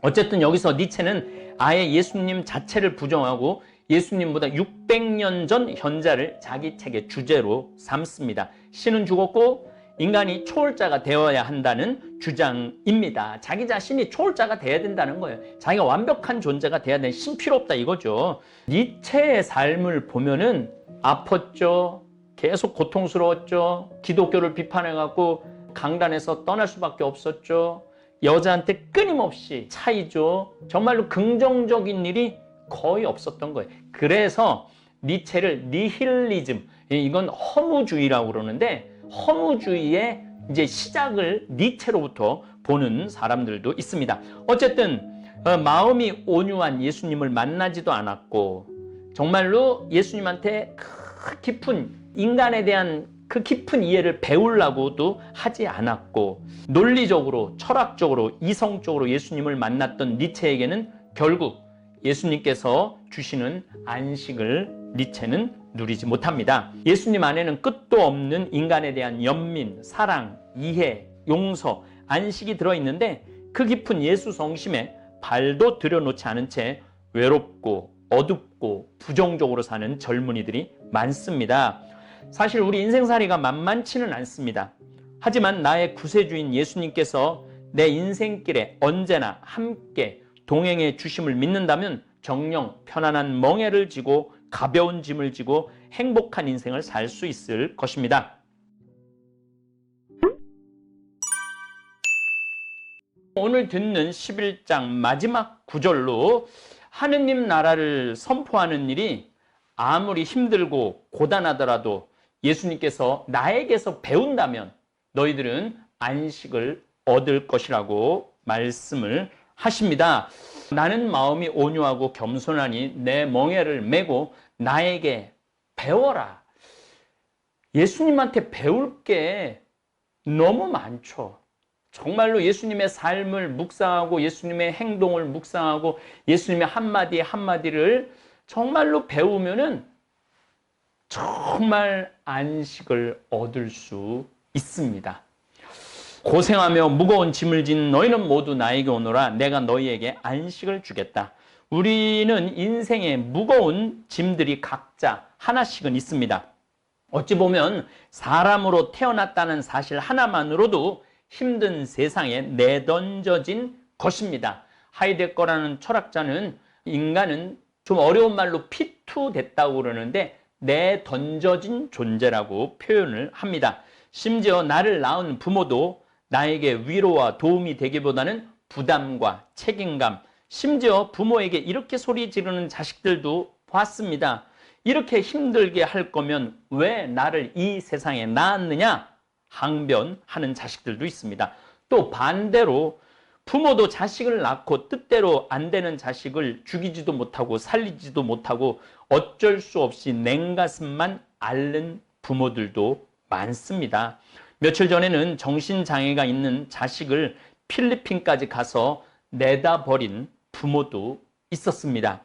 어쨌든 여기서 니체는 아예 예수님 자체를 부정하고 예수님보다 600년 전 현자를 자기 책의 주제로 삼습니다. 신은 죽었고 인간이 초월자가 되어야 한다는 주장입니다. 자기 자신이 초월자가 되어야 된다는 거예요. 자기가 완벽한 존재가 되어야 되는 신 필요 없다 이거죠. 니체의 삶을 보면은 아팠죠. 계속 고통스러웠죠. 기독교를 비판해갖고 강단에서 떠날 수밖에 없었죠. 여자한테 끊임없이 차이죠. 정말로 긍정적인 일이 거의 없었던 거예요. 그래서 니체를 니힐리즘, 이건 허무주의라고 그러는데 허무주의의 이제 시작을 니체로부터 보는 사람들도 있습니다. 어쨌든 마음이 온유한 예수님을 만나지도 않았고 정말로 예수님한테 깊은 인간에 대한 그 깊은 이해를 배우려고도 하지 않았고 논리적으로, 철학적으로, 이성적으로 예수님을 만났던 니체에게는 결국 예수님께서 주시는 안식을 니체는 누리지 못합니다. 예수님 안에는 끝도 없는 인간에 대한 연민, 사랑, 이해, 용서, 안식이 들어있는데 그 깊은 예수 성심에 발도 들여놓지 않은 채 외롭고 어둡고 부정적으로 사는 젊은이들이 많습니다. 사실 우리 인생살이가 만만치는 않습니다. 하지만 나의 구세주인 예수님께서 내 인생길에 언제나 함께 동행해 주심을 믿는다면 정녕 편안한 멍에를 지고 가벼운 짐을 지고 행복한 인생을 살 수 있을 것입니다. 오늘 듣는 11장 마지막 구절로 하느님 나라를 선포하는 일이 아무리 힘들고 고단하더라도 예수님께서 나에게서 배운다면 너희들은 안식을 얻을 것이라고 말씀을 하십니다. 나는 마음이 온유하고 겸손하니 내 멍에를 메고 나에게 배워라. 예수님한테 배울 게 너무 많죠. 정말로 예수님의 삶을 묵상하고 예수님의 행동을 묵상하고 예수님의 한마디 한마디를 정말로 배우면은 정말 안식을 얻을 수 있습니다. 고생하며 무거운 짐을 진 너희는 모두 나에게 오너라. 내가 너희에게 안식을 주겠다. 우리는 인생의 무거운 짐들이 각자 하나씩은 있습니다. 어찌 보면 사람으로 태어났다는 사실 하나만으로도 힘든 세상에 내던져진 것입니다. 하이데거라는 철학자는 인간은 좀 어려운 말로 피투됐다고 그러는데 내던져진 존재라고 표현을 합니다. 심지어 나를 낳은 부모도 나에게 위로와 도움이 되기보다는 부담과 책임감, 심지어 부모에게 이렇게 소리 지르는 자식들도 봤습니다. 이렇게 힘들게 할 거면 왜 나를 이 세상에 낳았느냐? 항변하는 자식들도 있습니다. 또 반대로 부모도 자식을 낳고 뜻대로 안 되는 자식을 죽이지도 못하고 살리지도 못하고 어쩔 수 없이 냉가슴만 앓는 부모들도 많습니다. 며칠 전에는 정신장애가 있는 자식을 필리핀까지 가서 내다 버린 부모도 있었습니다.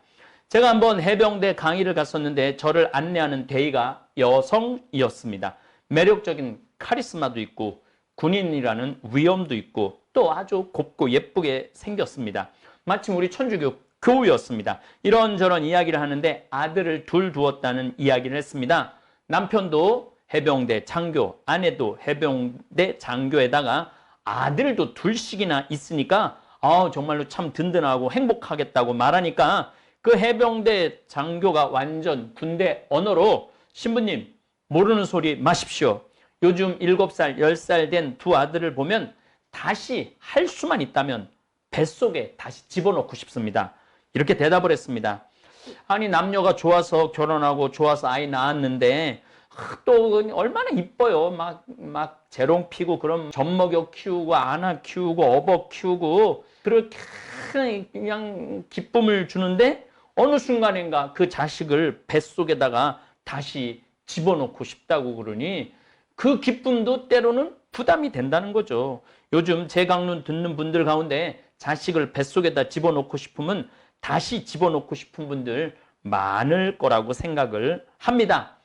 제가 한번 해병대 강의를 갔었는데 저를 안내하는 대위가 여성이었습니다. 매력적인 카리스마도 있고 군인이라는 위엄도 있고 또 아주 곱고 예쁘게 생겼습니다. 마침 우리 천주교 교우였습니다. 이런저런 이야기를 하는데 아들을 둘 두었다는 이야기를 했습니다. 남편도 해병대 장교, 아내도 해병대 장교에다가 아들도 둘씩이나 있으니까 정말로 참 든든하고 행복하겠다고 말하니까 그 해병대 장교가 완전 군대 언어로 신부님 모르는 소리 마십시오. 요즘 7살, 10살 된 두 아들을 보면 다시 할 수만 있다면 뱃속에 다시 집어넣고 싶습니다. 이렇게 대답을 했습니다. 아니 남녀가 좋아서 결혼하고 좋아서 아이 낳았는데 또 얼마나 이뻐요. 막 재롱 피고 그럼 젖 먹여 키우고 안아 키우고 업어 키우고 그렇게 그냥 기쁨을 주는데 어느 순간인가 그 자식을 뱃속에다가 다시 집어넣고 싶다고 그러니 그 기쁨도 때로는 부담이 된다는 거죠. 요즘 제 강론 듣는 분들 가운데 자식을 뱃속에다 집어넣고 싶으면 다시 집어넣고 싶은 분들 많을 거라고 생각을 합니다.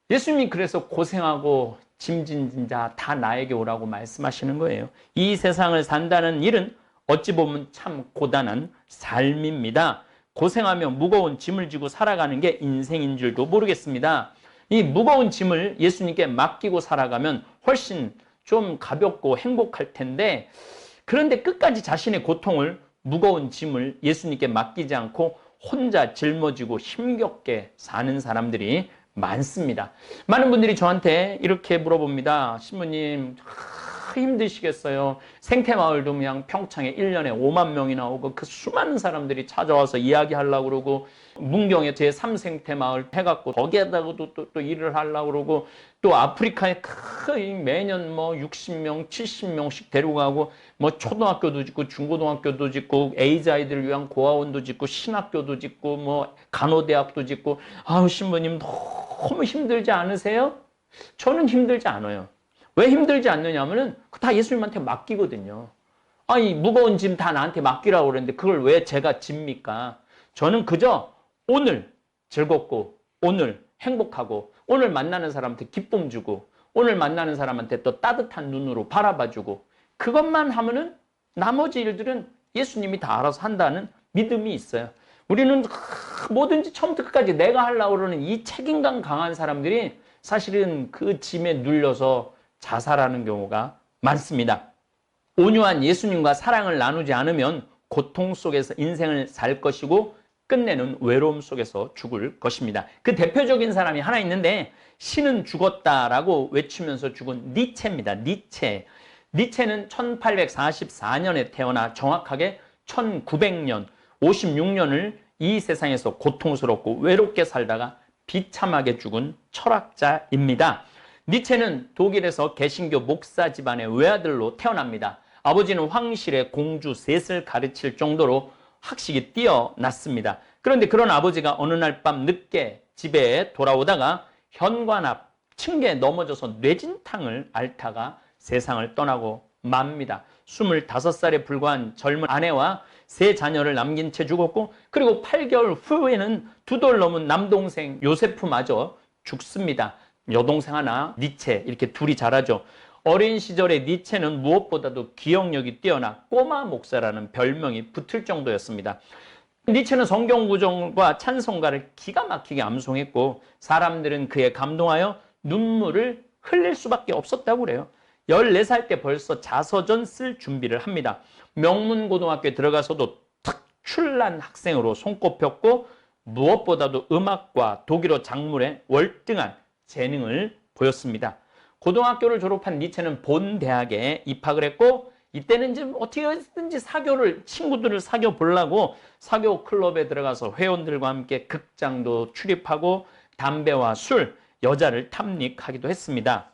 예수님이 그래서 고생하고 짐진 자 다 나에게 오라고 말씀하시는 거예요. 이 세상을 산다는 일은 어찌 보면 참 고단한 삶입니다. 고생하며 무거운 짐을 지고 살아가는 게 인생인 줄도 모르겠습니다. 이 무거운 짐을 예수님께 맡기고 살아가면 훨씬 좀 가볍고 행복할 텐데, 그런데 끝까지 자신의 고통을, 무거운 짐을 예수님께 맡기지 않고 혼자 짊어지고 힘겹게 사는 사람들이 많습니다. 많은 분들이 저한테 이렇게 물어봅니다. 신부님, 힘드시겠어요. 생태마을도 그냥 평창에 1년에 5만 명이나 오고 그 수많은 사람들이 찾아와서 이야기하려고 그러고, 문경에 제3생태마을 해갖고 거기에다가도 또 일을 하려고 그러고, 또 아프리카에 매년 뭐 60명, 70명씩 데려가고, 뭐 초등학교도 짓고 중고등학교도 짓고 에이즈 아이들을 위한 고아원도 짓고 신학교도 짓고 뭐 간호대학도 짓고. 아우, 신부님 너무 힘들지 않으세요? 저는 힘들지 않아요. 왜 힘들지 않느냐면은 다 예수님한테 맡기거든요. 아니, 무거운 짐 다 나한테 맡기라고 그랬는데 그걸 왜 제가 집니까? 저는 그저 오늘 즐겁고, 오늘 행복하고, 오늘 만나는 사람한테 기쁨 주고, 오늘 만나는 사람한테 또 따뜻한 눈으로 바라봐주고, 그것만 하면은 나머지 일들은 예수님이 다 알아서 한다는 믿음이 있어요. 우리는 뭐든지 처음부터 끝까지 내가 하려고 그러는 이 책임감 강한 사람들이 사실은 그 짐에 눌려서 자살하는 경우가 많습니다. 온유한 예수님과 사랑을 나누지 않으면 고통 속에서 인생을 살 것이고 끝내는 외로움 속에서 죽을 것입니다. 그 대표적인 사람이 하나 있는데, 신은 죽었다라고 외치면서 죽은 니체입니다. 니체는 1844년에 태어나 정확하게 1900년, 56년을 이 세상에서 고통스럽고 외롭게 살다가 비참하게 죽은 철학자입니다. 니체는 독일에서 개신교 목사 집안의 외아들로 태어납니다. 아버지는 황실의 공주 셋을 가르칠 정도로 학식이 뛰어났습니다. 그런데 그런 아버지가 어느 날 밤 늦게 집에 돌아오다가 현관 앞 층계에 넘어져서 뇌진탕을 앓다가 세상을 떠나고 맙니다. 25살에 불과한 젊은 아내와 3 자녀를 남긴 채 죽었고, 그리고 8개월 후에는 2돌 넘은 남동생 요세프마저 죽습니다. 여동생 하나, 니체, 이렇게 둘이 자라죠. 어린 시절에 니체는 무엇보다도 기억력이 뛰어나 꼬마 목사라는 별명이 붙을 정도였습니다. 니체는 성경 구절과 찬송가를 기가 막히게 암송했고, 사람들은 그에 감동하여 눈물을 흘릴 수밖에 없었다고 그래요. 14살 때 벌써 자서전 쓸 준비를 합니다. 명문고등학교에 들어가서도 특출난 학생으로 손꼽혔고, 무엇보다도 음악과 독일어 작물에 월등한 재능을 보였습니다. 고등학교를 졸업한 니체는 본 대학에 입학을 했고, 이때는 이제 어떻게든지 친구들을 사귀어 보려고 사교 클럽에 들어가서 회원들과 함께 극장도 출입하고 담배와 술, 여자를 탐닉하기도 했습니다.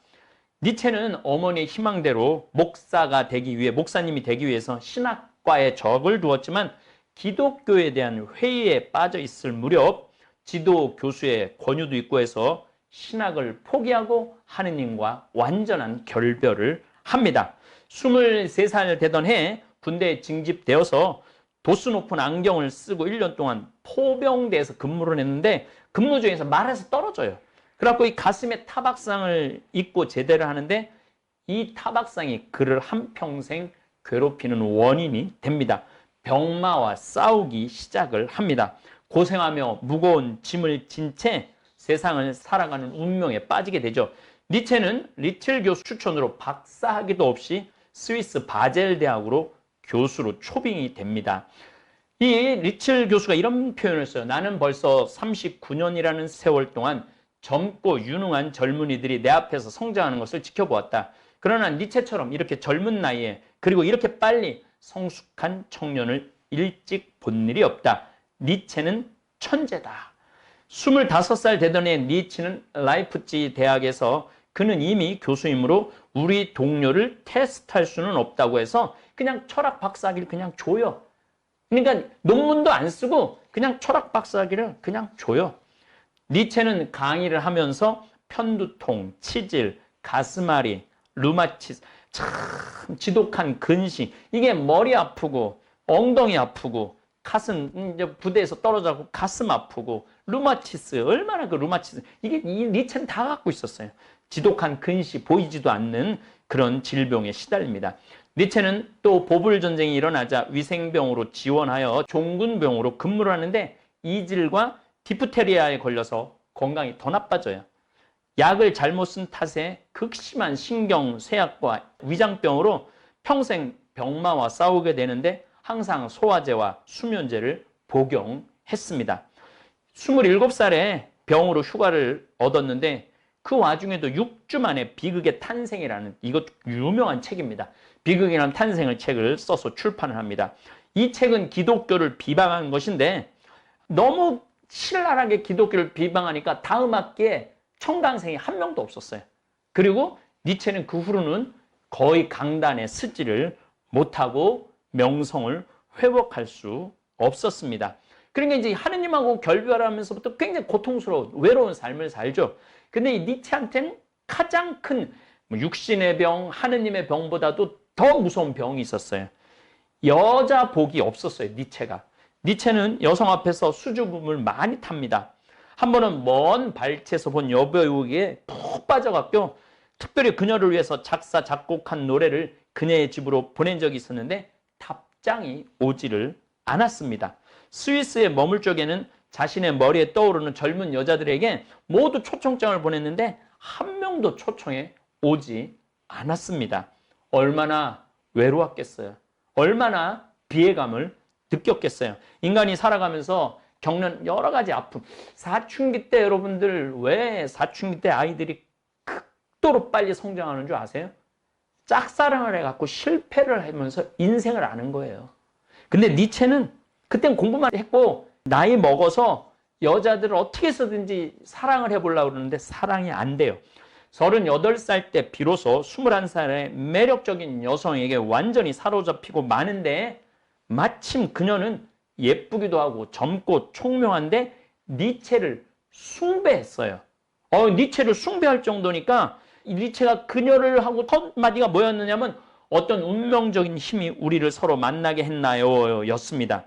니체는 어머니의 희망대로 목사님이 되기 위해서 신학과에 적을 두었지만, 기독교에 대한 회의에 빠져 있을 무렵 지도 교수의 권유도 있고 해서 신학을 포기하고 하느님과 완전한 결별을 합니다. 23살 되던 해 군대에 징집되어서 도수 높은 안경을 쓰고 1년 동안 포병대에서 근무를 했는데, 근무 중에서 말에서 떨어져요. 그래갖고 이 가슴에 타박상을 입고 제대를 하는데, 이 타박상이 그를 한평생 괴롭히는 원인이 됩니다. 병마와 싸우기 시작을 합니다. 고생하며 무거운 짐을 진 채 세상을 살아가는 운명에 빠지게 되죠. 니체는 리틀 교수 추천으로 박사학위도 없이 스위스 바젤 대학으로 교수로 초빙이 됩니다. 이 리틀 교수가 이런 표현을 했어요. 나는 벌써 39년이라는 세월 동안 젊고 유능한 젊은이들이 내 앞에서 성장하는 것을 지켜보았다. 그러나 니체처럼 이렇게 젊은 나이에, 그리고 이렇게 빨리 성숙한 청년을 일찍 본 일이 없다. 니체는 천재다. 25살 되던 해 니체는 라이프치 대학에서, 그는 이미 교수이므로 우리 동료를 테스트할 수는 없다고 해서 그냥 철학 박사학위를 그냥 줘요. 그러니까 논문도 안 쓰고 그냥 철학 박사학위를 그냥 줘요. 니체는 강의를 하면서 편두통, 치질, 가슴앓이, 류마티스, 참 지독한 근심, 이게 머리 아프고 엉덩이 아프고 가슴, 이제 부대에서 떨어져서 가슴 아프고 류마티스, 얼마나 그 류마티스, 이게 이 니체는 다 갖고 있었어요. 지독한 근심, 보이지도 않는 그런 질병에 시달립니다. 니체는 또 보불 전쟁이 일어나자 위생병으로 지원하여 종군병으로 근무를 하는데 이질과 디프테리아에 걸려서 건강이 더 나빠져요. 약을 잘못 쓴 탓에 극심한 신경쇠약과 위장병으로 평생 병마와 싸우게 되는데 항상 소화제와 수면제를 복용했습니다. 27살에 병으로 휴가를 얻었는데 그 와중에도 6주 만에 비극의 탄생이라는 이것 유명한 책입니다. 비극이라는 탄생의 책을 써서 출판을 합니다. 이 책은 기독교를 비방한 것인데 너무 신랄하게 기독교를 비방하니까 다음 학기에 청강생이 한 명도 없었어요. 그리고 니체는 그 후로는 거의 강단에 서지를 못하고 명성을 회복할 수 없었습니다. 그러니까 이제 하느님하고 결별하면서부터 굉장히 고통스러운 외로운 삶을 살죠. 근데 이 니체한테는 가장 큰 육신의 병, 하느님의 병보다도 더 무서운 병이 있었어요. 여자 복이 없었어요, 니체가. 니체는 여성 앞에서 수줍음을 많이 탑니다. 한 번은 먼 발치에서 본 여배우에게 푹 빠져갖고 특별히 그녀를 위해서 작사, 작곡한 노래를 그녀의 집으로 보낸 적이 있었는데 답장이 오지를 않았습니다. 스위스에 머물 적에는 자신의 머리에 떠오르는 젊은 여자들에게 모두 초청장을 보냈는데 한 명도 초청에 오지 않았습니다. 얼마나 외로웠겠어요. 얼마나 비애감을 느꼈겠어요. 인간이 살아가면서 겪는 여러 가지 아픔. 사춘기 때 여러분들 왜 사춘기 때 아이들이 극도로 빨리 성장하는 줄 아세요? 짝사랑을 해갖고 실패를 하면서 인생을 아는 거예요. 근데 니체는 그땐 공부만 했고 나이 먹어서 여자들을 어떻게 해서든지 사랑을 해보려고 그러는데 사랑이 안 돼요. 38살 때 비로소 21살의 매력적인 여성에게 완전히 사로잡히고 마는데 마침 그녀는 예쁘기도 하고 젊고 총명한데 니체를 숭배했어요. 니체를 숭배할 정도니까 니체가 그녀를 하고 첫 마디가 뭐였느냐면 어떤 운명적인 힘이 우리를 서로 만나게 했나요? 였습니다.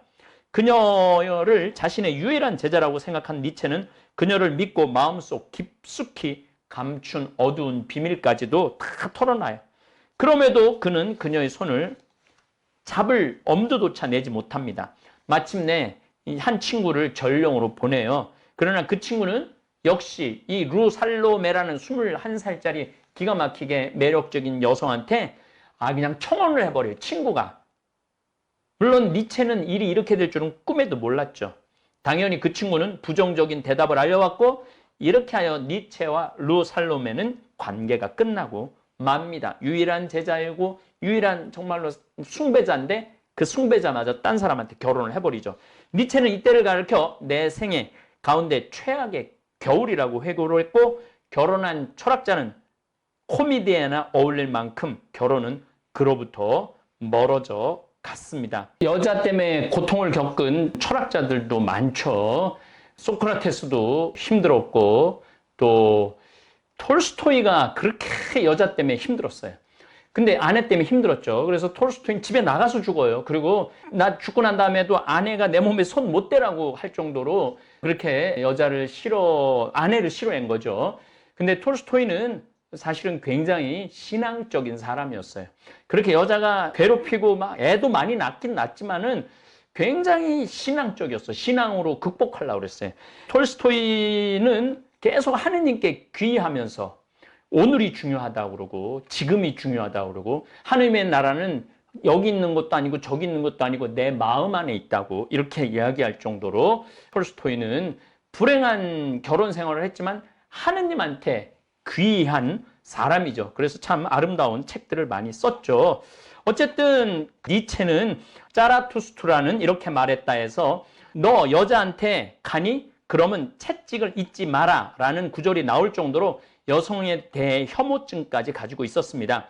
그녀를 자신의 유일한 제자라고 생각한 니체는 그녀를 믿고 마음속 깊숙이 감춘 어두운 비밀까지도 다 털어놔요. 그럼에도 그는 그녀의 손을 잡을 엄두조차 내지 못합니다. 마침내 한 친구를 전령으로 보내요. 그러나 그 친구는 역시 이 루살로메라는 21살짜리 기가 막히게 매력적인 여성한테 그냥 청혼을 해버려요. 친구가. 물론 니체는 일이 이렇게 될 줄은 꿈에도 몰랐죠. 당연히 그 친구는 부정적인 대답을 알려왔고 이렇게 하여 니체와 루살로메는 관계가 끝나고 맙니다. 유일한 제자이고 유일한 정말로 숭배자인데 그 숭배자마저 딴 사람한테 결혼을 해버리죠. 니체는 이때를 가리켜 내 생애 가운데 최악의 겨울이라고 회고를 했고 결혼한 철학자는 코미디에나 어울릴 만큼 결혼은 그로부터 멀어져 갔습니다. 여자 때문에 고통을 겪은 철학자들도 많죠. 소크라테스도 힘들었고 또 톨스토이가 그렇게 여자 때문에 힘들었어요. 근데 아내 때문에 힘들었죠. 그래서 톨스토이는 집에 나가서 죽어요. 그리고 나 죽고 난 다음에도 아내가 내 몸에 손 못 대라고 할 정도로 그렇게 아내를 싫어한 거죠. 근데 톨스토이는 사실은 굉장히 신앙적인 사람이었어요. 그렇게 여자가 괴롭히고 막 애도 많이 낳긴 낳지만은 굉장히 신앙적이었어요. 신앙으로 극복하려고 그랬어요. 톨스토이는 계속 하느님께 귀의하면서 오늘이 중요하다고 그러고 지금이 중요하다고 그러고 하느님의 나라는 여기 있는 것도 아니고 저기 있는 것도 아니고 내 마음 안에 있다고 이렇게 이야기할 정도로 톨스토이는 불행한 결혼 생활을 했지만 하느님한테 귀한 사람이죠. 그래서 참 아름다운 책들을 많이 썼죠. 어쨌든 니체는 짜라투스트라는 이렇게 말했다 해서 너 여자한테 가니? 그러면 채찍을 잊지 마라 라는 구절이 나올 정도로 여성에 대해 혐오증까지 가지고 있었습니다.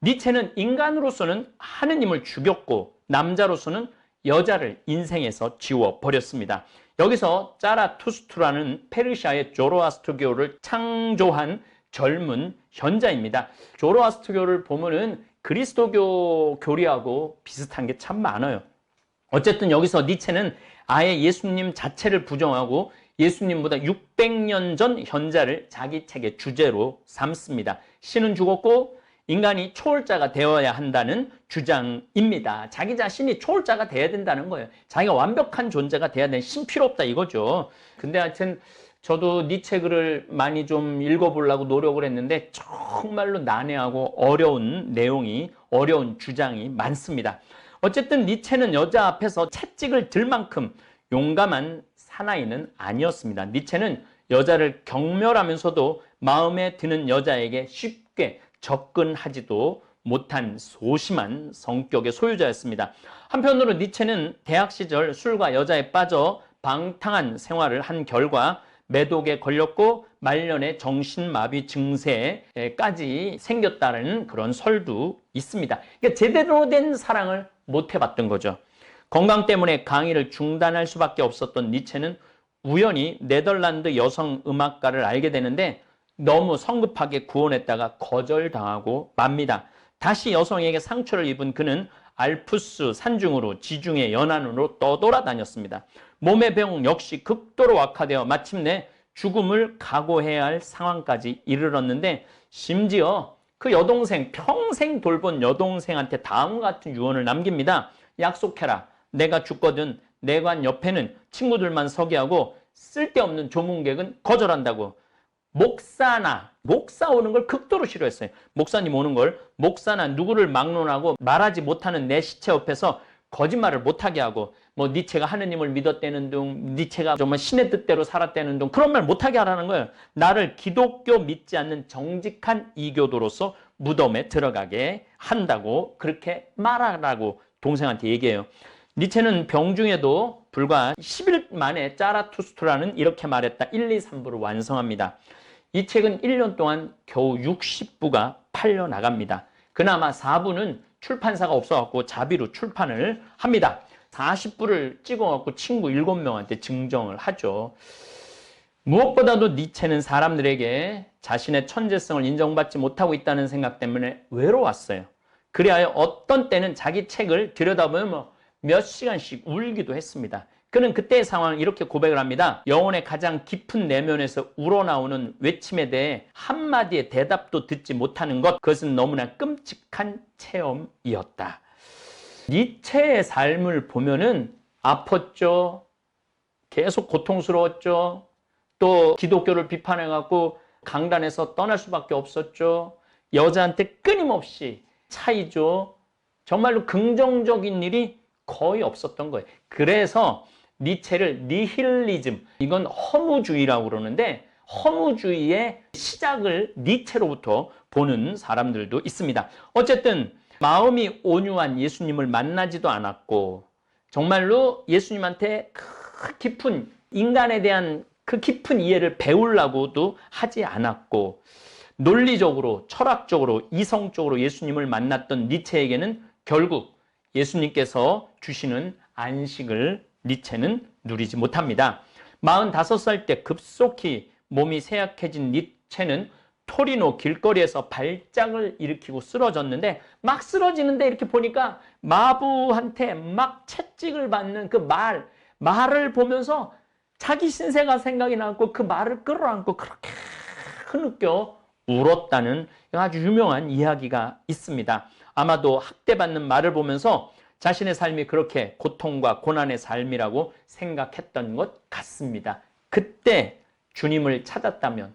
니체는 인간으로서는 하느님을 죽였고 남자로서는 여자를 인생에서 지워버렸습니다. 여기서 짜라투스트라는 페르시아의 조로아스터교를 창조한 젊은 현자입니다. 조로아스터교를 보면은 그리스도교 교리하고 비슷한 게 참 많아요. 어쨌든 여기서 니체는 아예 예수님 자체를 부정하고 예수님보다 600년 전 현자를 자기 책의 주제로 삼습니다. 신은 죽었고 인간이 초월자가 되어야 한다는 주장입니다. 자기 자신이 초월자가 돼야 된다는 거예요. 자기가 완벽한 존재가 돼야 되는 필요 없다 이거죠. 근데 하여튼 저도 니체 글을 많이 좀 읽어보려고 노력을 했는데 정말로 난해하고 어려운 내용이, 어려운 주장이 많습니다. 어쨌든 니체는 여자 앞에서 채찍을 들 만큼 용감한 사나이는 아니었습니다. 니체는 여자를 경멸하면서도 마음에 드는 여자에게 쉽게 접근하지도 못한 소심한 성격의 소유자였습니다. 한편으로 니체는 대학 시절 술과 여자에 빠져 방탕한 생활을 한 결과 매독에 걸렸고 말년에 정신마비 증세까지 생겼다는 그런 설도 있습니다. 그러니까 제대로 된 사랑을 못 해봤던 거죠. 건강 때문에 강의를 중단할 수밖에 없었던 니체는 우연히 네덜란드 여성 음악가를 알게 되는데 너무 성급하게 구원했다가 거절당하고 맙니다. 다시 여성에게 상처를 입은 그는 알프스 산중으로 지중해 연안으로 떠돌아다녔습니다. 몸의 병 역시 극도로 악화되어 마침내 죽음을 각오해야 할 상황까지 이르렀는데 심지어 그 여동생, 평생 돌본 여동생한테 다음과 같은 유언을 남깁니다. 약속해라. 내가 죽거든 내관 옆에는 친구들만 서게 하고 쓸데없는 조문객은 거절한다고. 목사 오는 걸 극도로 싫어했어요. 목사님 오는 걸, 목사나 누구를 막론하고 말하지 못하는 내 시체 옆에서 거짓말을 못하게 하고, 뭐 니체가 하느님을 믿었다는 둥, 니체가 정말 신의 뜻대로 살았다는 둥, 그런 말 못하게 하라는 거예요. 나를 기독교 믿지 않는 정직한 이교도로서 무덤에 들어가게 한다고 그렇게 말하라고 동생한테 얘기해요. 니체는 병 중에도 불과 10일 만에 짜라투스트라는 이렇게 말했다. 1, 2, 3부를 완성합니다. 이 책은 1년 동안 겨우 60부가 팔려 나갑니다. 그나마 4부는 출판사가 없어갖고 자비로 출판을 합니다. 40부를 찍어갖고 친구 7명한테 증정을 하죠. 무엇보다도 니체는 사람들에게 자신의 천재성을 인정받지 못하고 있다는 생각 때문에 외로웠어요. 그리하여 어떤 때는 자기 책을 들여다보면 몇 시간씩 울기도 했습니다. 그는 그때의 상황을 이렇게 고백을 합니다. 영혼의 가장 깊은 내면에서 우러나오는 외침에 대해 한마디의 대답도 듣지 못하는 것, 그것은 너무나 끔찍한 체험이었다. 니체의 삶을 보면은 아팠죠. 계속 고통스러웠죠. 또 기독교를 비판해갖고 강단에서 떠날 수밖에 없었죠. 여자한테 끊임없이 차이죠. 정말로 긍정적인 일이 거의 없었던 거예요. 그래서 니체를 니힐리즘, 이건 허무주의라고 그러는데 허무주의의 시작을 니체로부터 보는 사람들도 있습니다. 어쨌든 마음이 온유한 예수님을 만나지도 않았고 정말로 예수님한테 그 깊은 인간에 대한 그 깊은 이해를 배우려고도 하지 않았고 논리적으로, 철학적으로, 이성적으로 예수님을 만났던 니체에게는 결국 예수님께서 주시는 안식을 니체는 누리지 못합니다. 45살 때 급속히 몸이 쇠약해진 니체는 토리노 길거리에서 발작을 일으키고 쓰러졌는데 막 쓰러지는데 이렇게 보니까 마부한테 막 채찍을 받는 그 말을 보면서 자기 신세가 생각이 나고 그 말을 끌어안고 그렇게 흐느껴 울었다는 아주 유명한 이야기가 있습니다. 아마도 학대받는 말을 보면서 자신의 삶이 그렇게 고통과 고난의 삶이라고 생각했던 것 같습니다. 그때 주님을 찾았다면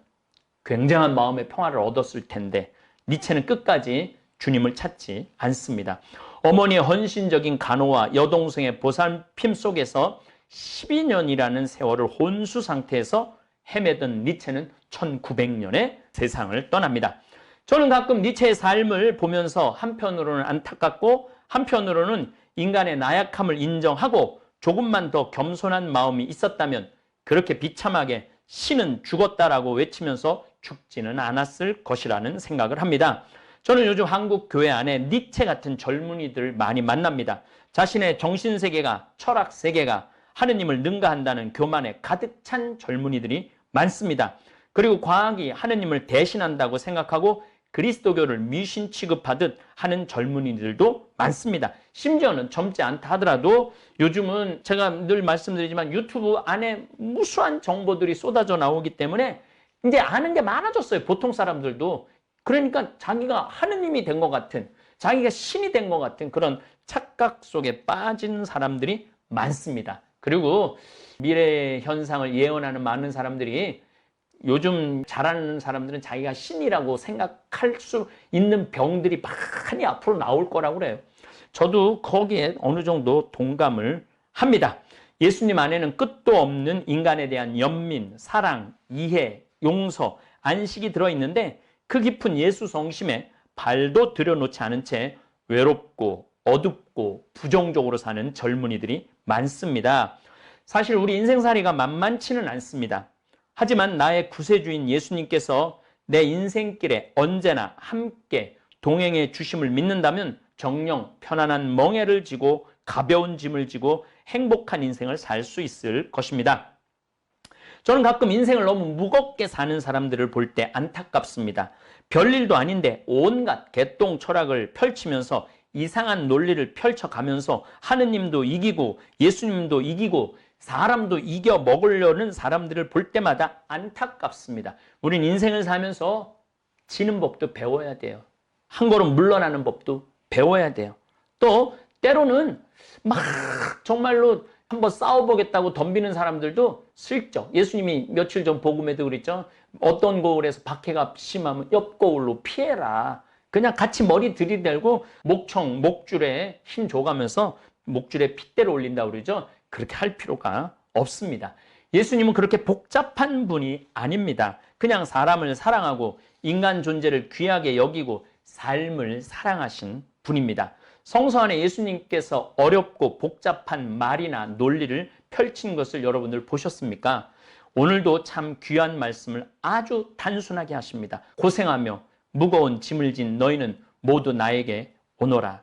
굉장한 마음의 평화를 얻었을 텐데 니체는 끝까지 주님을 찾지 않습니다. 어머니의 헌신적인 간호와 여동생의 보살핌 속에서 12년이라는 세월을 혼수 상태에서 헤매던 니체는 1900년에 세상을 떠납니다. 저는 가끔 니체의 삶을 보면서 한편으로는 안타깝고 한편으로는 인간의 나약함을 인정하고 조금만 더 겸손한 마음이 있었다면 그렇게 비참하게 신은 죽었다라고 외치면서 죽지는 않았을 것이라는 생각을 합니다. 저는 요즘 한국 교회 안에 니체 같은 젊은이들 많이 만납니다. 자신의 정신세계가, 철학세계가 하느님을 능가한다는 교만에 가득 찬 젊은이들이 많습니다. 그리고 과학이 하느님을 대신한다고 생각하고 그리스도교를 미신 취급하듯 하는 젊은이들도 많습니다. 심지어는 젊지 않다 하더라도 요즘은 제가 늘 말씀드리지만 유튜브 안에 무수한 정보들이 쏟아져 나오기 때문에 이제 아는 게 많아졌어요. 보통 사람들도 그러니까 자기가 하느님이 된 것 같은, 자기가 신이 된 것 같은 그런 착각 속에 빠진 사람들이 많습니다. 그리고 미래 현상을 예언하는 많은 사람들이, 요즘 잘하는 사람들은 자기가 신이라고 생각할 수 있는 병들이 많이 앞으로 나올 거라고 그래요. 저도 거기에 어느 정도 동감을 합니다. 예수님 안에는 끝도 없는 인간에 대한 연민, 사랑, 이해, 용서, 안식이 들어있는데, 그 깊은 예수 성심에 발도 들여놓지 않은 채 외롭고 어둡고 부정적으로 사는 젊은이들이 많습니다. 사실 우리 인생살이가 만만치는 않습니다. 하지만 나의 구세주인 예수님께서 내 인생길에 언제나 함께 동행해 주심을 믿는다면 정녕 편안한 멍에를 지고 가벼운 짐을 지고 행복한 인생을 살 수 있을 것입니다. 저는 가끔 인생을 너무 무겁게 사는 사람들을 볼 때 안타깝습니다. 별일도 아닌데 온갖 개똥 철학을 펼치면서 이상한 논리를 펼쳐가면서 하느님도 이기고 예수님도 이기고 사람도 이겨 먹으려는 사람들을 볼 때마다 안타깝습니다. 우린 인생을 살면서 지는 법도 배워야 돼요. 한 걸음 물러나는 법도 배워야 돼요. 또 때로는 막 정말로 한번 싸워보겠다고 덤비는 사람들도 슬쩍, 예수님이 며칠 전 복음에도 그랬죠. 어떤 거울에서 박해가 심하면 옆 거울로 피해라. 그냥 같이 머리 들이대고 목줄에 힘 줘가면서 목줄에 핏대를 올린다고 그러죠. 그렇게 할 필요가 없습니다. 예수님은 그렇게 복잡한 분이 아닙니다. 그냥 사람을 사랑하고 인간 존재를 귀하게 여기고 삶을 사랑하신 분입니다. 성서 안에 예수님께서 어렵고 복잡한 말이나 논리를 펼친 것을 여러분들 보셨습니까? 오늘도 참 귀한 말씀을 아주 단순하게 하십니다. 고생하며 무거운 짐을 진 너희는 모두 나에게 오너라.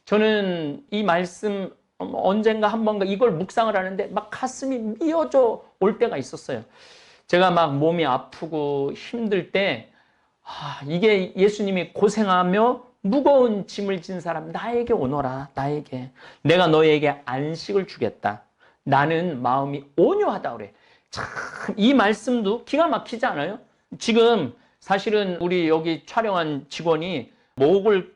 저는 이 말씀 언젠가 한 번가 이걸 묵상을 하는데 막 가슴이 미어져 올 때가 있었어요. 제가 막 몸이 아프고 힘들 때 이게 예수님이 고생하며 무거운 짐을 진 사람 나에게 오너라. 나에게. 내가 너에게 안식을 주겠다. 나는 마음이 온유하다 그래. 참 이 말씀도 기가 막히지 않아요? 지금 사실은 우리 여기 촬영한 직원이 목을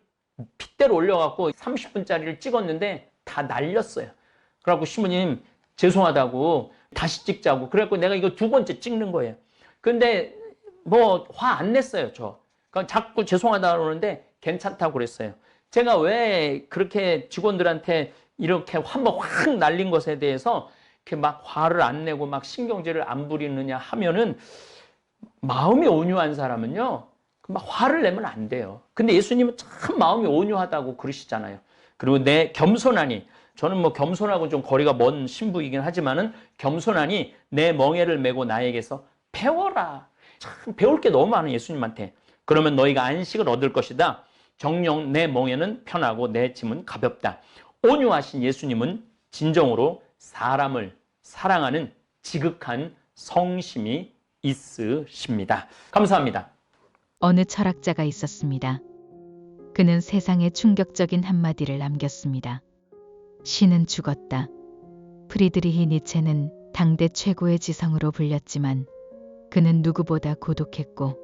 핏대로 올려갖고 30분짜리를 찍었는데 다 날렸어요. 그래갖고 신부님 죄송하다고 다시 찍자고. 그래갖고 내가 이거 두 번째 찍는 거예요. 근데 뭐 화 안 냈어요, 저. 그러니까 자꾸 죄송하다고 그러는데 괜찮다고 그랬어요. 제가 왜 그렇게 직원들한테 이렇게 한번 확 날린 것에 대해서 이렇게 막 화를 안 내고 막 신경질을 안 부리느냐 하면은, 마음이 온유한 사람은요, 막 화를 내면 안 돼요. 근데 예수님은 참 마음이 온유하다고 그러시잖아요. 그리고 내 겸손하니, 저는 뭐 겸손하고 좀 거리가 먼 신부이긴 하지만은 겸손하니 내 멍에를 메고 나에게서 배워라. 참 배울 게 너무 많아요, 예수님한테. 그러면 너희가 안식을 얻을 것이다. 정녕 내 멍에는 편하고 내 짐은 가볍다. 온유하신 예수님은 진정으로 사람을 사랑하는 지극한 성심이 있으십니다. 감사합니다. 어느 철학자가 있었습니다. 그는 세상에 충격적인 한마디를 남겼습니다. 신은 죽었다. 프리드리히 니체는 당대 최고의 지성으로 불렸지만 그는 누구보다 고독했고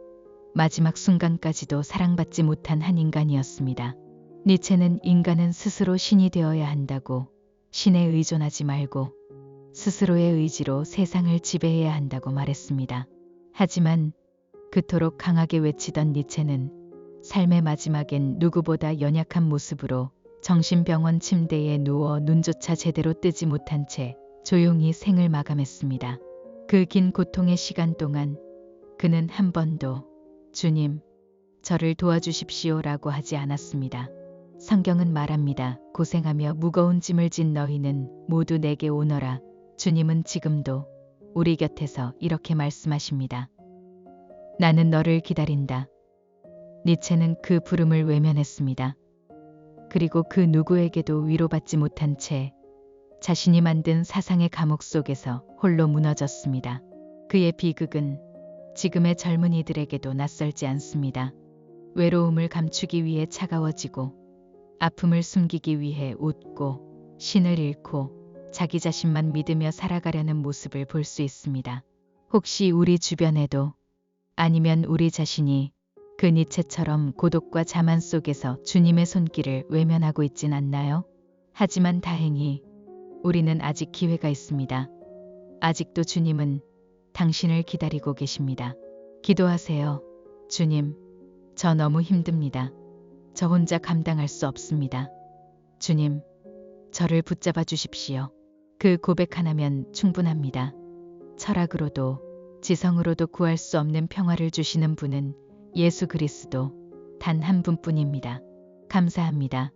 마지막 순간까지도 사랑받지 못한 한 인간이었습니다. 니체는 인간은 스스로 신이 되어야 한다고, 신에 의존하지 말고 스스로의 의지로 세상을 지배해야 한다고 말했습니다. 하지만 그토록 강하게 외치던 니체는 삶의 마지막엔 누구보다 연약한 모습으로 정신병원 침대에 누워 눈조차 제대로 뜨지 못한 채 조용히 생을 마감했습니다. 그 긴 고통의 시간 동안 그는 한 번도 주님, 저를 도와주십시오라고 하지 않았습니다. 성경은 말합니다. 고생하며 무거운 짐을 진 너희는 모두 내게 오너라. 주님은 지금도 우리 곁에서 이렇게 말씀하십니다. 나는 너를 기다린다. 니체는 그 부름을 외면했습니다. 그리고 그 누구에게도 위로받지 못한 채 자신이 만든 사상의 감옥 속에서 홀로 무너졌습니다. 그의 비극은 지금의 젊은이들에게도 낯설지 않습니다. 외로움을 감추기 위해 차가워지고 아픔을 숨기기 위해 웃고 신을 잃고 자기 자신만 믿으며 살아가려는 모습을 볼 수 있습니다. 혹시 우리 주변에도, 아니면 우리 자신이 그 니체처럼 고독과 자만 속에서 주님의 손길을 외면하고 있진 않나요? 하지만 다행히 우리는 아직 기회가 있습니다. 아직도 주님은 당신을 기다리고 계십니다. 기도하세요. 주님, 저 너무 힘듭니다. 저 혼자 감당할 수 없습니다. 주님, 저를 붙잡아 주십시오. 그 고백 하나면 충분합니다. 철학으로도 지성으로도 구할 수 없는 평화를 주시는 분은 예수 그리스도 단 한 분뿐입니다. 감사합니다.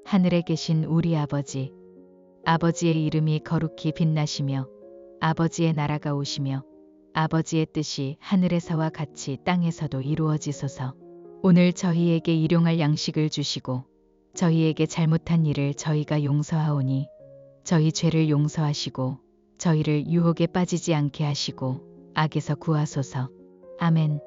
하늘에 계신 우리 아버지, 아버지의 이름이 거룩히 빛나시며 아버지의 나라가 오시며 아버지의 뜻이 하늘에서와 같이 땅에서도 이루어지소서. 오늘 저희에게 일용할 양식을 주시고 저희에게 잘못한 일을 저희가 용서하오니 저희 죄를 용서하시고 저희를 유혹에 빠지지 않게 하시고 악에서 구하소서. 아멘.